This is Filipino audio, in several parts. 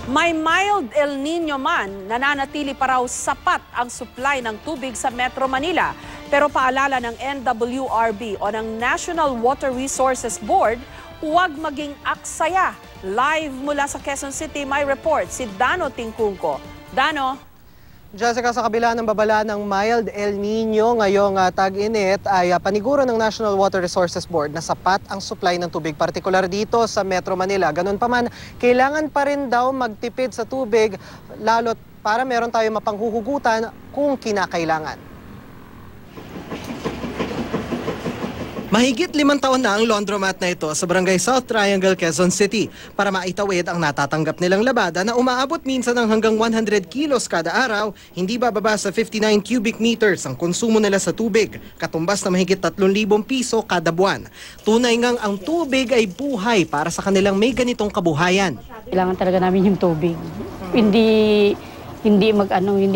May mild El Nino man, nananatili pa raw sapat ang supply ng tubig sa Metro Manila. Pero paalala ng NWRB o ng National Water Resources Board, huwag maging aksaya. Live mula sa Quezon City, may report si Dano Tingkungko. Dano? Jessica, sa kabila ng babala ng mild El Nino ngayong tag-init ay paniguro ng National Water Resources Board na sapat ang supply ng tubig, partikular dito sa Metro Manila. Ganun pa man, kailangan pa rin daw magtipid sa tubig, lalo't para meron tayo mapanghuhugutan kung kinakailangan. Mahigit 5 taon na ang laundromat na ito sa Barangay South Triangle, Quezon City para maitawid ang natatanggap nilang labada na umaabot minsan ng hanggang 100 kilos kada araw, hindi bababa sa 59 cubic meters ang konsumo nila sa tubig, katumbas na mahigit 3,000 piso kada buwan. Tunay ngang ang tubig ay buhay para sa kanilang may ganitong kabuhayan. Kailangan talaga namin yung tubig. Hindi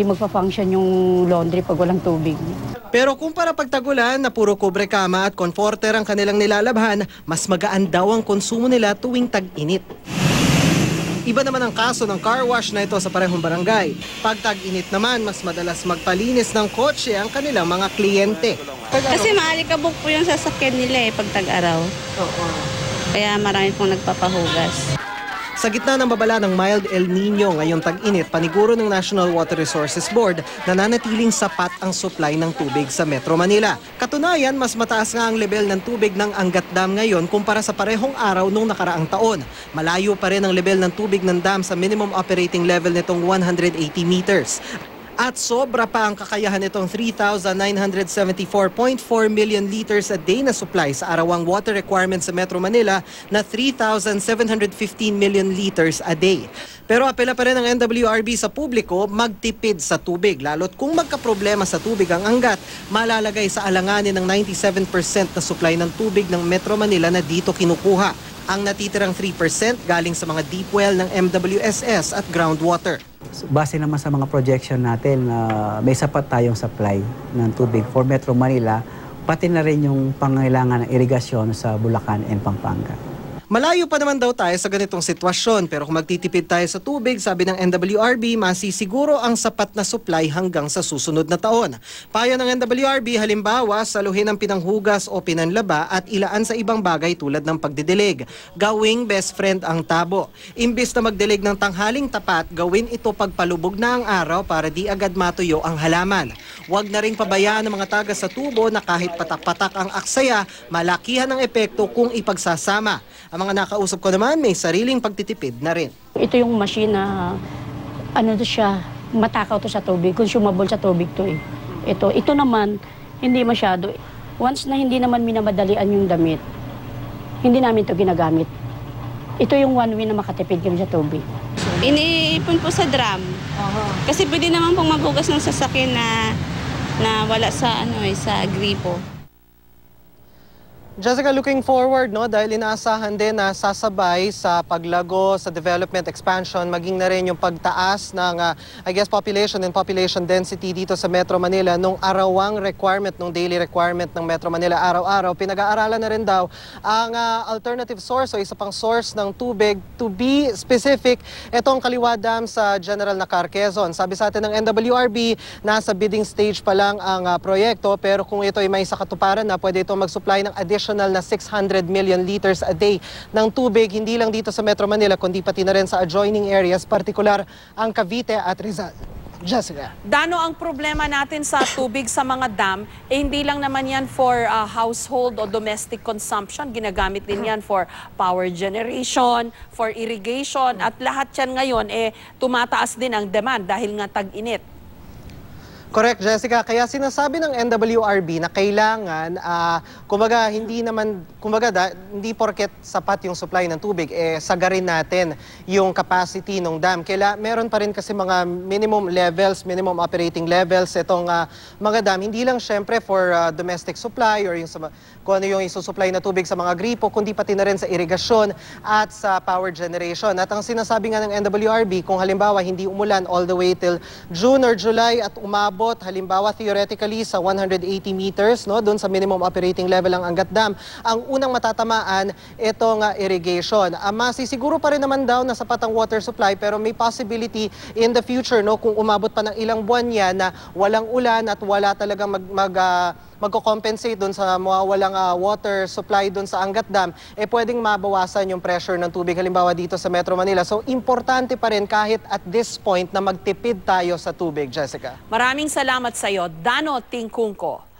magpa-function yung laundry pag walang tubig. Pero kung para pagtagulan na puro kubre kama at comforter ang kanilang nilalabhan, mas magaan daw ang konsumo nila tuwing tag-init. Iba naman ang kaso ng car wash na ito sa parehong barangay. Pag tag-init naman, mas madalas magpalinis ng kotse ang kanilang mga kliyente. Kasi maalikabok po yung sasakyan nila pag tag-araw. Kaya marami pong nagpapahugas. Sa gitna ng babala ng mild El Nino ngayong tag-init, paniguro ng National Water Resources Board na nanatiling sapat ang supply ng tubig sa Metro Manila. Katunayan, mas mataas nga ang level ng tubig ng Angat Dam ngayon kumpara sa parehong araw nung nakaraang taon. Malayo pa rin ang level ng tubig ng dam sa minimum operating level nitong 180 meters. At sobra pa ang kakayahan nitong 3,974.4 million liters a day na supply sa arawang water requirements sa Metro Manila na 3,715 million liters a day. Pero apela pa rin ng NWRB sa publiko magtipid sa tubig. Lalo't kung magkaproblema sa tubig ang Angat, malalagay sa alanganin ng 97% na supply ng tubig ng Metro Manila na dito kinukuha. Ang natitirang 3% galing sa mga deep well ng MWSS at groundwater. Base naman sa mga projection natin, may sapat tayong supply ng tubig for Metro Manila, pati na rin yung pangailangan ng irigasyon sa Bulacan and Pampanga. Malayo pa naman daw tayo sa ganitong sitwasyon, pero kung magtitipid tayo sa tubig, sabi ng NWRB, masisiguro ang sapat na supply hanggang sa susunod na taon. Payo ng NWRB, halimbawa, saluhin ang pinanghugas o pinanlaba at ilaan sa ibang bagay tulad ng pagdidilig. Gawing best friend ang tabo. Imbis na magdilig ng tanghaling tapat, gawin ito pagpalubog na ang araw para di agad matuyo ang halaman. Huwag na ring pabayaan ng mga taga sa tubo na kahit patak-patak ang aksaya, malakihan ang epekto kung ipagsasama. Ang mga nakausap ko naman may sariling pagtitipid na rin. Ito yung machine na matakaw to sa tubig, consumable sa tubig to eh. Ito naman, hindi masyado. Once na hindi naman minamadalian yung damit, hindi namin to ginagamit. Ito yung one way na makatipid kami sa tubig. Iniipon po sa drum. Kasi pwede naman pong maghugas ng sasakyan na wala sa sa gripo. Jessica, looking forward, dahil inaasahan din na sasabay sa paglago, sa development expansion, maging na rin yung pagtaas ng, population and population density dito sa Metro Manila. Nung arawang requirement, nung daily requirement ng Metro Manila araw-araw, pinag-aaralan na rin daw ang alternative source o isa pang source ng tubig. To be specific, itong Kaliwa Dam sa General Nakar, Quezon. Sabi sa atin ng NWRB, nasa bidding stage pa lang ang proyekto, pero kung ito ay may sakatuparan na, pwede ito mag-supply ng additional na 600 million liters a day ng tubig, hindi lang dito sa Metro Manila, kundi pati na rin sa adjoining areas, partikular ang Cavite at Rizal. Jessica. Dano, ang problema natin sa tubig sa mga dam, hindi lang naman yan for household o domestic consumption. Ginagamit din yan for power generation, for irrigation, at lahat yan ngayon, tumataas din ang demand dahil nga tag-init. Correct, Jessica. Kaya sinasabi ng NWRB na kailangan, hindi porket sapat yung supply ng tubig, sagarin natin yung capacity ng dam. Meron pa rin kasi mga minimum levels, minimum operating levels, itong mga dam. Hindi lang syempre for domestic supply or kung ano yung isusupply na tubig sa mga gripo, kundi pati na rin sa irigasyon at sa power generation. At ang sinasabi nga ng NWRB, kung halimbawa hindi umulan all the way till June or July at umabot umabot halimbawa theoretically sa 180 meters, no, doon sa minimum operating level ng Angat Dam, ang unang matatamaan itong irrigation. Masisiguro pa rin naman daw na sapat ang water supply, pero may possibility in the future, no, kung umabot pa ng ilang buwan yan na walang ulan at wala talagang magko-compensate doon sa mawawalang water supply doon sa Angat Dam, pwedeng mabawasan yung pressure ng tubig halimbawa dito sa Metro Manila. So importante pa rin kahit at this point na magtipid tayo sa tubig, Jessica. Maraming salamat sa iyo, Dano Tingkungko.